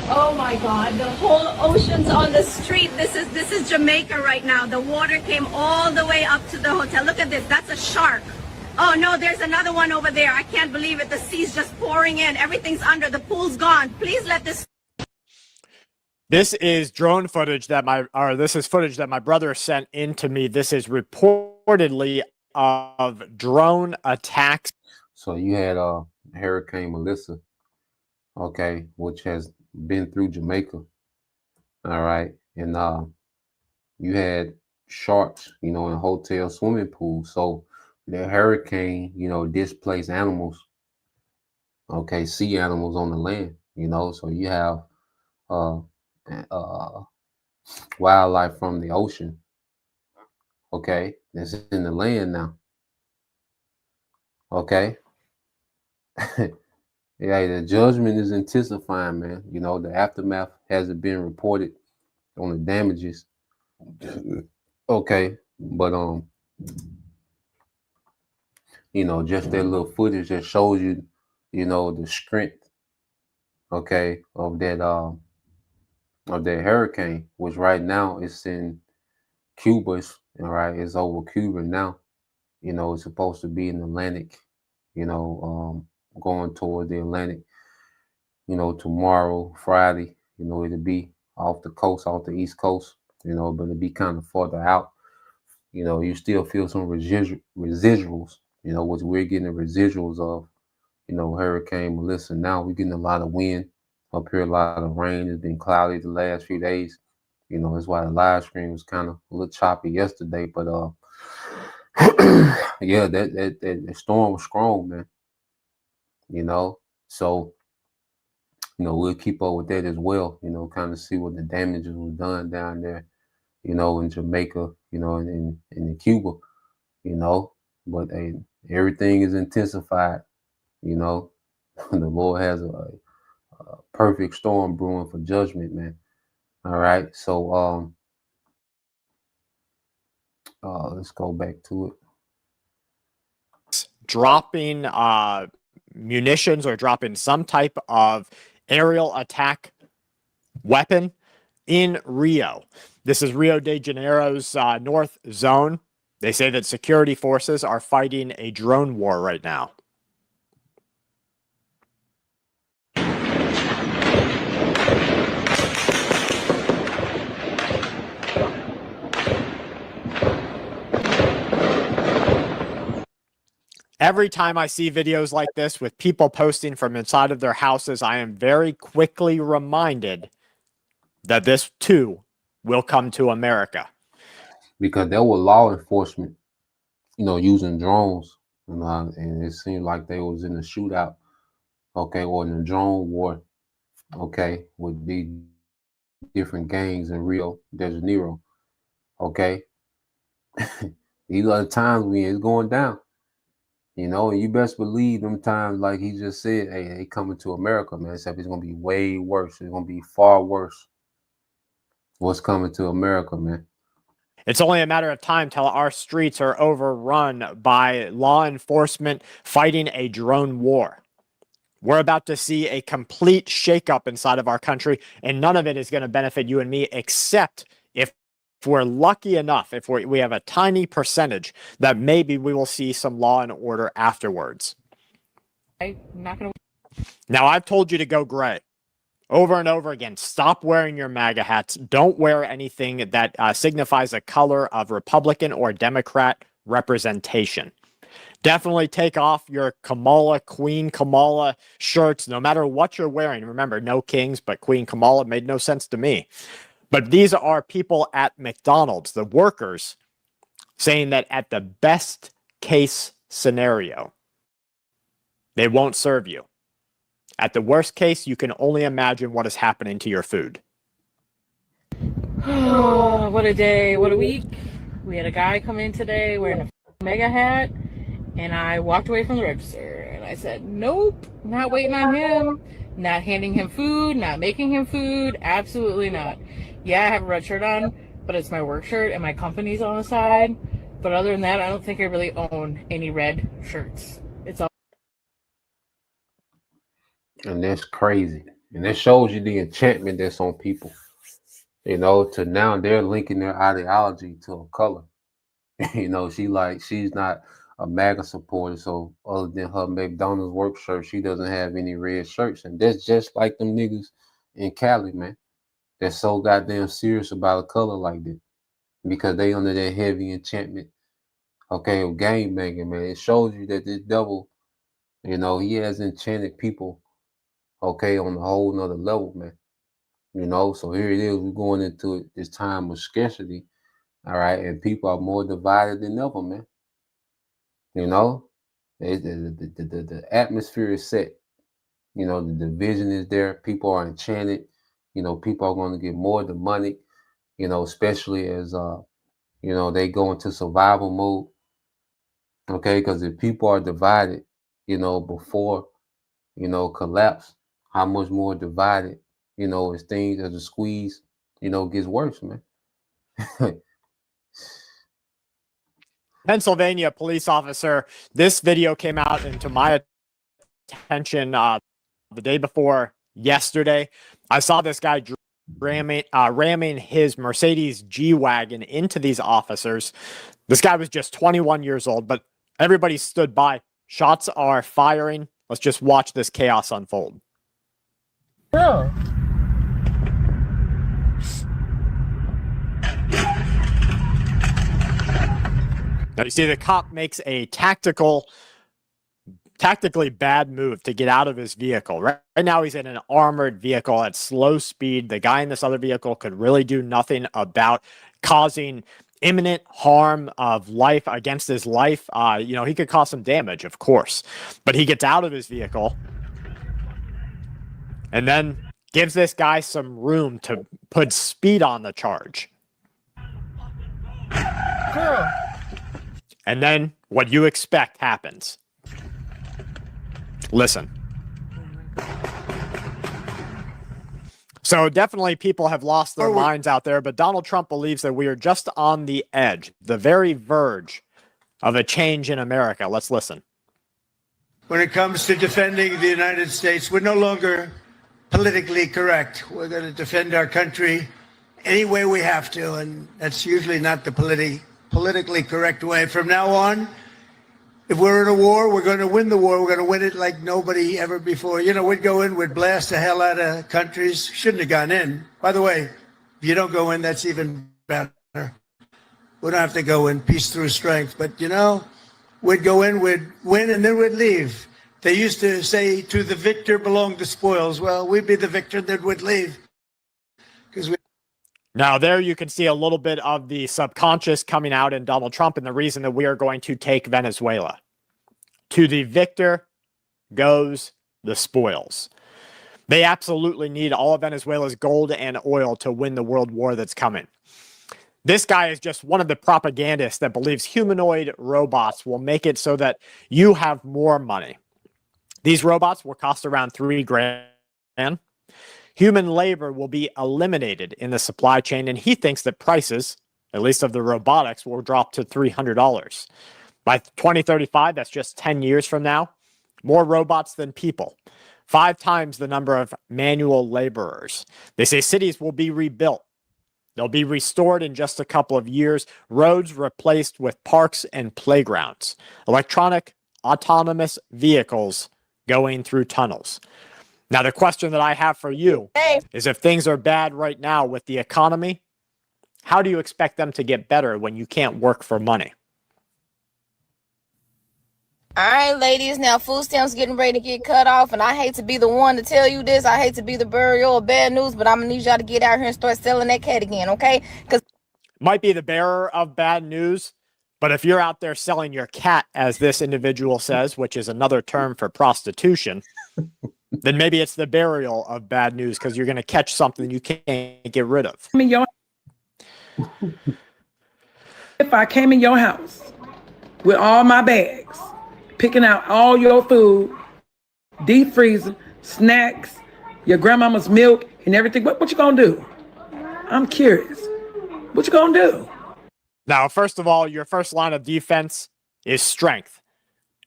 Oh my God, the whole ocean's on the street. This is Jamaica right now. The water came all the way up to the hotel. Look at this, that's a shark. Oh no, there's another one over there. I can't believe it. The sea's just pouring in. Everything's under, the pool's gone. Please let this. This is drone footage this is footage that my brother sent in to me. This is reportedly of drone attacks. So you had Hurricane Melissa, okay, which has been through Jamaica. All right. And you had sharks, in hotel swimming pools. So the hurricane, displaced animals. Okay, sea animals on the land, so you have wildlife from the ocean. Okay, that's in the land now. Okay. Yeah, the judgment is intensifying, man. The aftermath hasn't been reported on the damages. Okay, but just that little footage that shows you, the strength, okay, of that hurricane, which right now it's in Cuba. All right, it's over Cuba now. It's supposed to be in the Atlantic. Going toward the Atlantic. Tomorrow, Friday. It'll be off the coast, off the East Coast. But it'll be kind of further out. You still feel some residuals. Which we're getting the residuals of. Hurricane Melissa. Now we're getting a lot of wind up here, a lot of rain. It's been cloudy the last few days. That's why the live stream was kind of a little choppy yesterday. But yeah, that storm was strong, man. So we'll keep up with that as well, kind of see what the damages was done down there, in Jamaica, and in Cuba, you know. But everything is intensified, you know. The Lord has a perfect storm brewing for judgment, man. All right. So let's go back to it. Dropping munitions or dropping some type of aerial attack weapon in Rio. This is Rio de Janeiro's north zone. They say that security forces are fighting a drone war right now. Every time I see videos like this with people posting from inside of their houses, I am very quickly reminded that this too will come to America. Because there were law enforcement, using drones, and it seemed like they was in a shootout, okay, or in a drone war, okay, with the different gangs in Rio de Janeiro, okay. These are the times when it's going down. And you best believe them times, like he just said, hey, they coming to America, man. Except it's gonna be way worse. It's gonna be far worse. What's coming to America, man? It's only a matter of time till our streets are overrun by law enforcement fighting a drone war. We're about to see a complete shakeup inside of our country, and none of it is going to benefit you and me, except if we're lucky enough, if we have a tiny percentage, that maybe we will see some law and order afterwards. I'm not going to. Now, I've told you to go gray over and over again. Stop wearing your MAGA hats. Don't wear anything that signifies a color of Republican or Democrat representation. Definitely take off your Kamala, Queen Kamala shirts, no matter what you're wearing. Remember, no kings, but Queen Kamala made no sense to me. But these are people at McDonald's, the workers, saying that at the best case scenario, they won't serve you. At the worst case, you can only imagine what is happening to your food. Oh, what a day. What a week. We had a guy come in today wearing a mega hat, and I walked away from the register. And I said, nope, not waiting on him, not handing him food, not making him food. Absolutely not. Yeah, I have a red shirt on, but it's my work shirt and my company's on the side. But other than that, I don't think I really own any red shirts. It's all. And that's crazy. And that shows you the enchantment that's on people. To now they're linking their ideology to a color. She's not a MAGA supporter, so other than her McDonald's work shirt, she doesn't have any red shirts. And that's just like them niggas in Cali, man. They're so goddamn serious about a color like that because they under that heavy enchantment, okay, of game banging, man. It shows you that this devil, he has enchanted people, okay, on a whole nother level, man. So here it is. We're going into this time of scarcity, all right, and people are more divided than ever, man. The atmosphere is set. The division is there. People are enchanted. People are going to get more demonic, especially as, they go into survival mode. Okay, because if people are divided, before, collapse, how much more divided, as things as a squeeze, gets worse, man. Pennsylvania police officer, this video came out into my attention the day before yesterday. I saw this guy ramming his Mercedes G-Wagon into these officers. This guy was just 21 years old, but everybody stood by. Shots are firing. Let's just watch this chaos unfold. Oh. Now you see the cop makes a tactically bad move to get out of his vehicle. Right now he's in an armored vehicle at slow speed. The guy in this other vehicle could really do nothing about causing imminent harm of life against his life. He could cause some damage, of course, but he gets out of his vehicle. and then gives this guy some room to put speed on the charge. Girl. And then what you expect happens. Listen. So definitely people have lost their minds out there, but Donald Trump believes that we are just on the edge, the very verge of a change in America. Let's listen. When it comes to defending the United States, we're no longer politically correct. We're going to defend our country any way we have to, and that's usually not the politically correct way. From now on, if we're in a war, we're going to win the war. We're going to win it like nobody ever before. You know, we'd go in, we'd blast the hell out of countries. Shouldn't have gone in. By the way, if you don't go in, that's even better. We don't have to go in, peace through strength. But, you know, we'd go in, we'd win, and then we'd leave. They used to say, to the victor belong the spoils. Well, we'd be the victor, then we'd leave. Now, there you can see a little bit of the subconscious coming out in Donald Trump and the reason that we are going to take Venezuela. To the victor goes the spoils. They absolutely need all of Venezuela's gold and oil to win the world war that's coming. This guy is just one of the propagandists that believes humanoid robots will make it so that you have more money. These robots will cost around $3,000. Human labor will be eliminated in the supply chain, and he thinks that prices, at least of the robotics, will drop to $300. By 2035, that's just 10 years from now, more robots than people, 5 times the number of manual laborers. They say cities will be rebuilt. They'll be restored in just a couple of years, roads replaced with parks and playgrounds, electronic autonomous vehicles going through tunnels. Now, the question that I have for you is, if things are bad right now with the economy, how do you expect them to get better when you can't work for money? All right, ladies, now food stamps getting ready to get cut off, and I hate to be the one to tell you this. I hate to be the bearer of bad news, but I'm going to need y'all to get out here and start selling that cat again, okay? Because might be the bearer of bad news, but if you're out there selling your cat, as this individual says, which is another term for prostitution, then maybe it's the burial of bad news, because you're going to catch something you can't get rid of. If I came in your house with all my bags, picking out all your food, deep freezing, snacks, your grandmama's milk and everything, what you gonna do? I'm curious. What you gonna do? Now, first of all, your first line of defense is strength.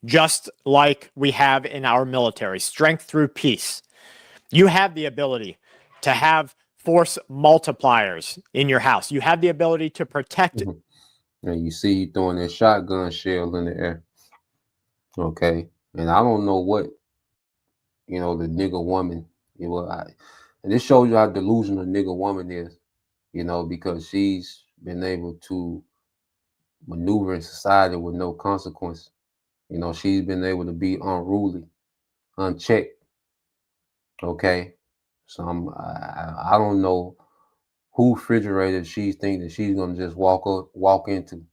Just like we have in our military, strength through peace. You have the ability to have force multipliers in your house. You have the ability to protect. And you see he throwing that shotgun shell in the air. Okay. And I don't know what, the nigger woman, and this shows you how delusional nigger woman is, because she's been able to maneuver in society with no consequence. She's been able to be unruly, unchecked. Okay, so I don't know who refrigerator she thinks that she's gonna just walk into.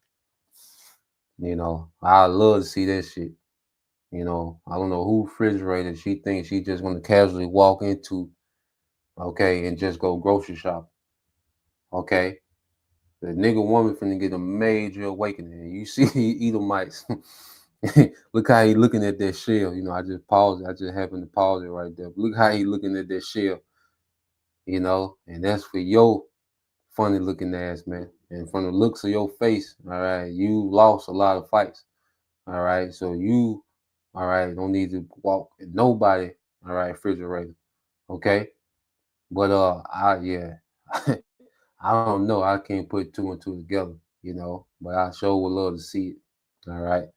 I love to see that shit. I don't know who refrigerator she thinks she's just gonna casually walk into. Okay, and just go grocery shop. Okay, the nigga woman finna get a major awakening. You see Edomites. Look how he looking at that shell. I just paused it. I just happened to pause it right there. But look how he looking at that shell. And that's for your funny looking ass, man. And from the looks of your face, all right, you lost a lot of fights. All right. So you, all right, don't need to walk with nobody, all right, refrigerator. Okay. But I don't know. I can't put 2 and 2 together, but I sure would love to see it. All right.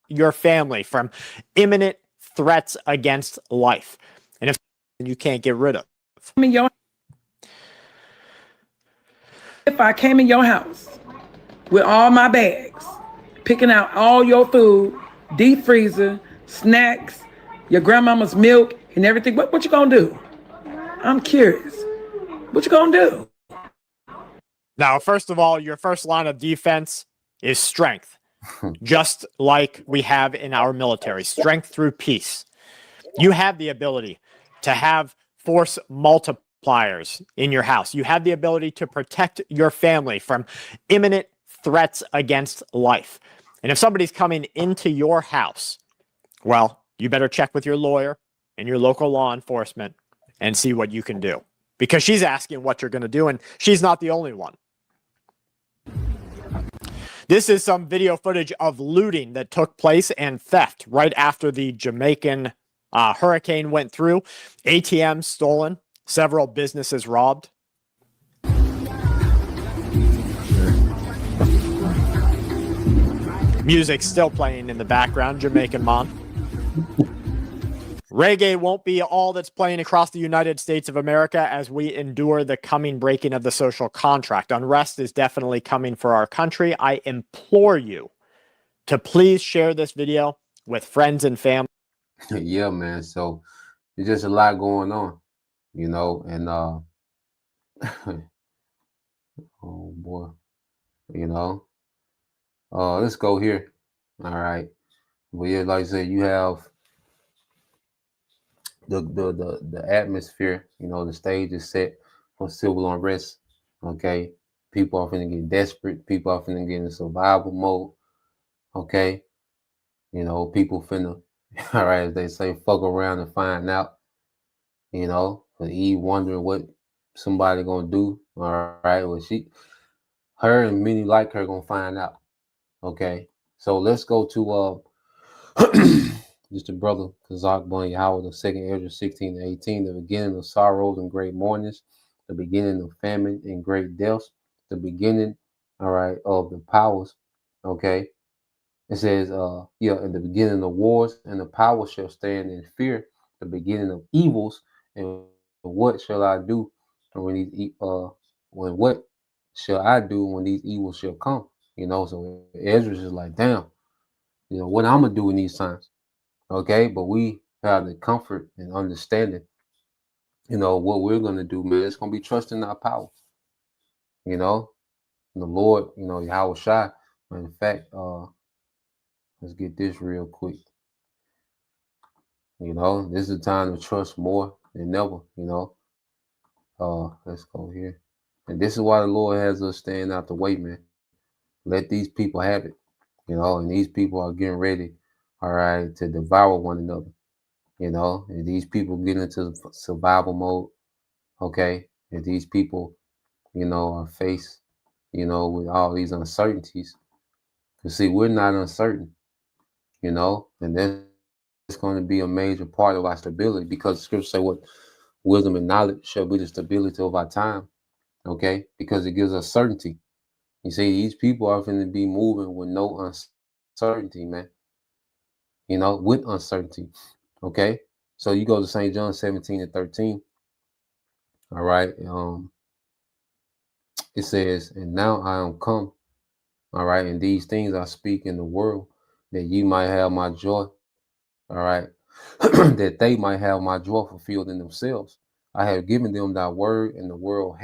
Your family from imminent threats against life. And if you can't get rid of. If I came in your house with all my bags, picking out all your food, deep freezer, snacks, your grandmama's milk and everything, what you gonna do? I'm curious. What you gonna do? Now, first of all, your first line of defense is strength. Just like we have in our military, strength through peace. You have the ability to have force multipliers in your house. You have the ability to protect your family from imminent threats against life. And if somebody's coming into your house, well, you better check with your lawyer and your local law enforcement and see what you can do, because she's asking what you're going to do, and she's not the only one. This is some video footage of looting that took place and theft right after the Jamaican hurricane went through. ATMs stolen, several businesses robbed. Music still playing in the background, Jamaican Mon. Reggae won't be all that's playing across the United States of America as we endure the coming breaking of the social contract. Unrest is definitely coming for our country. I implore you to please share this video with friends and family. Yeah, man. So there's just a lot going on, you know, and oh boy, you know. Let's go here. All right. Well, yeah, like I said, you have the atmosphere, you know, the stage is set for civil unrest. Okay. People are finna get desperate. People are finna get in survival mode. Okay. You know, people finna, all right, as they say, fuck around and find out. You know, for Eve wondering what somebody gonna do. All right. Well, her and many like her gonna find out. Okay. So let's go to just a brother, Kazak Bunny Howard, the second Ezra 16 to 18, the beginning of sorrows and great mournings, the beginning of famine and great deaths, the beginning, all right, of the powers. Okay. It says, in the beginning of wars, and the power shall stand in fear, the beginning of evils, and what shall I do when what shall I do when these evils shall come? You know, so Ezra's is like, damn, you know, what I'm gonna do in these times. Okay, but we have the comfort and understanding, you know, what we're gonna do, man. It's gonna be trusting our power, you know, and the Lord, you know, Yahweh Shai. In fact, let's get this real quick. You know, this is a time to trust more than ever, you know. Let's go here. And this is why the Lord has us staying out the way, man. Let these people have it, you know, and these people are getting ready, all right, to devour one another, you know, and these people get into survival mode, okay, and these people, you know, are faced, you know, with all these uncertainties. Because, see, we're not uncertain, you know, and that's going to be a major part of our stability, because scripture say what wisdom and knowledge shall be the stability of our time, okay, because it gives us certainty. You see, these people are going to be moving with no uncertainty, man, you know, with uncertainty, okay. So you go to St. John 17 and 13, all right, it says, and now I am come, all right, and these things I speak in the world, that you might have my joy, all right, that they might have my joy fulfilled in themselves. I have given them thy word, and the world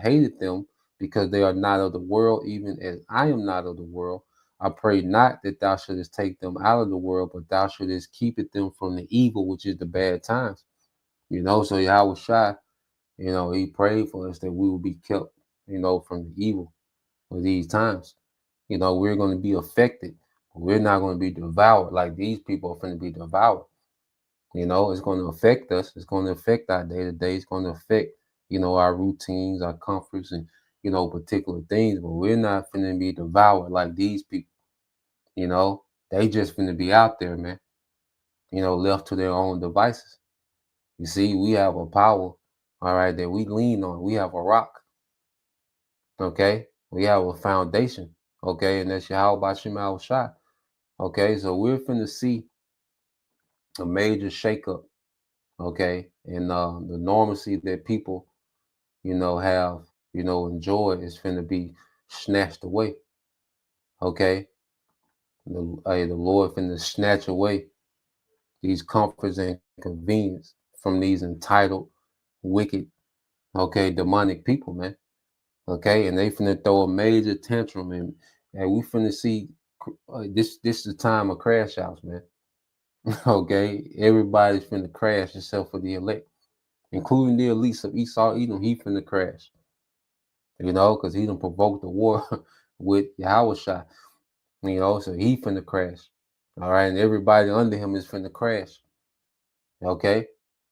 hated them, because they are not of the world, even as I am not of the world. I pray not that thou shouldest take them out of the world, but thou shouldest keep it them from the evil, which is the bad times. You know, so Yahweh Shai, you know, he prayed for us that we will be kept, you know, from the evil of these times. You know, we're going to be affected. We're not going to be devoured like these people are going to be devoured. You know, it's going to affect us. It's going to affect our day to day. It's going to affect, you know, our routines, our comforts, and, you know, particular things. But we're not going to be devoured like these people. You know, they just going to be out there, man, you know, left to their own devices. You see, we have a power, all right, that we lean on. We have a rock, okay? We have a foundation, okay? And that's Yahweh Bashim Al Shai, okay? So we're finna see a major shakeup, okay? And the normalcy that people, you know, have, you know, enjoy is finna be snatched away, okay? The Lord finna snatch away these comforts and convenience from these entitled, wicked, okay, demonic people, man. Okay, and they finna throw a major tantrum, and we finna see this is the time of crash outs, man. Okay, everybody's finna crash except for the elect, including the elites of Esau, Edom. He finna crash, because he done provoked the war with Yahushua, so he finna crash. All right, and everybody under him is finna crash. Okay,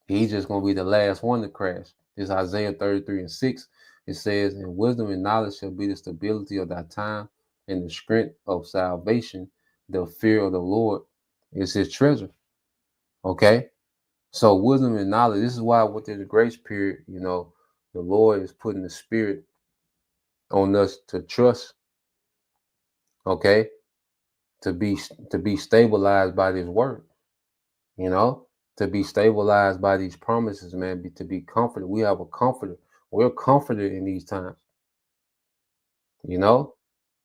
he's just gonna be the last one to crash. This Isaiah 33:6. It says, "And wisdom and knowledge shall be the stability of thy time, and the strength of salvation. The fear of the Lord is his treasure." Okay, so wisdom and knowledge. This is why within the grace period, the Lord is putting the Spirit on us to trust. Okay, to be stabilized by this word. To be stabilized by these promises, man, to be comforted. We have a comforter. We're comforted in these times,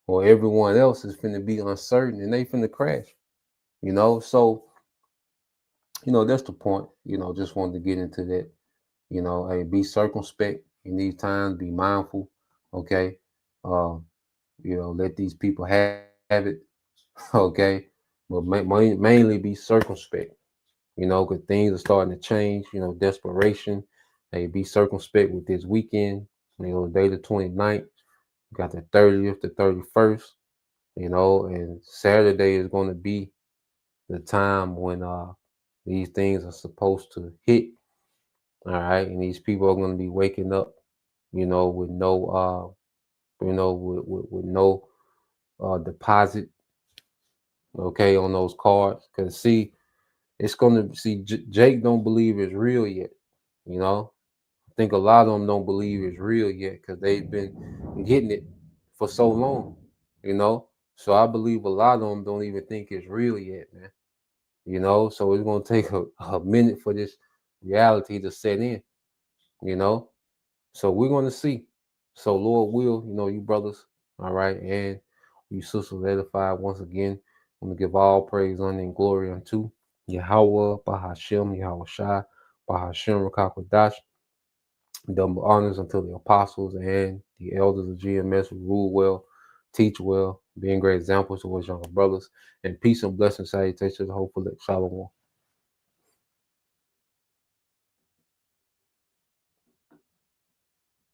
or everyone else is finna be uncertain and they finna crash, So, that's the point, just wanted to get into that, hey, be circumspect in these times, be mindful, okay? Let these people have it, okay? But mainly be circumspect. Because things are starting to change, desperation. Hey, be circumspect with this weekend, the day the 29th, you got the 30th, the 31st, and Saturday is going to be the time when these things are supposed to hit. All right. And these people are going to be waking up, with no, with no deposit, okay, on those cards. Because see, it's going to see Jake don't believe it's real yet. I think a lot of them don't believe it's real yet because they've been getting it for so long. So I believe a lot of them don't even think it's real yet, man. So it's gonna take a minute for this reality to set in. So we're gonna see. So Lord will, you brothers, all right, and you sisters edified once again. I'm gonna give all praise, honor, and glory unto Yahweh, Bahashem, Yahweh Shai, Bahashem, Rakakwadash. Double honors unto the apostles and the elders of GMS who rule well, teach well, being great examples towards younger brothers. And peace and blessings, salutations, hopefully, shalom.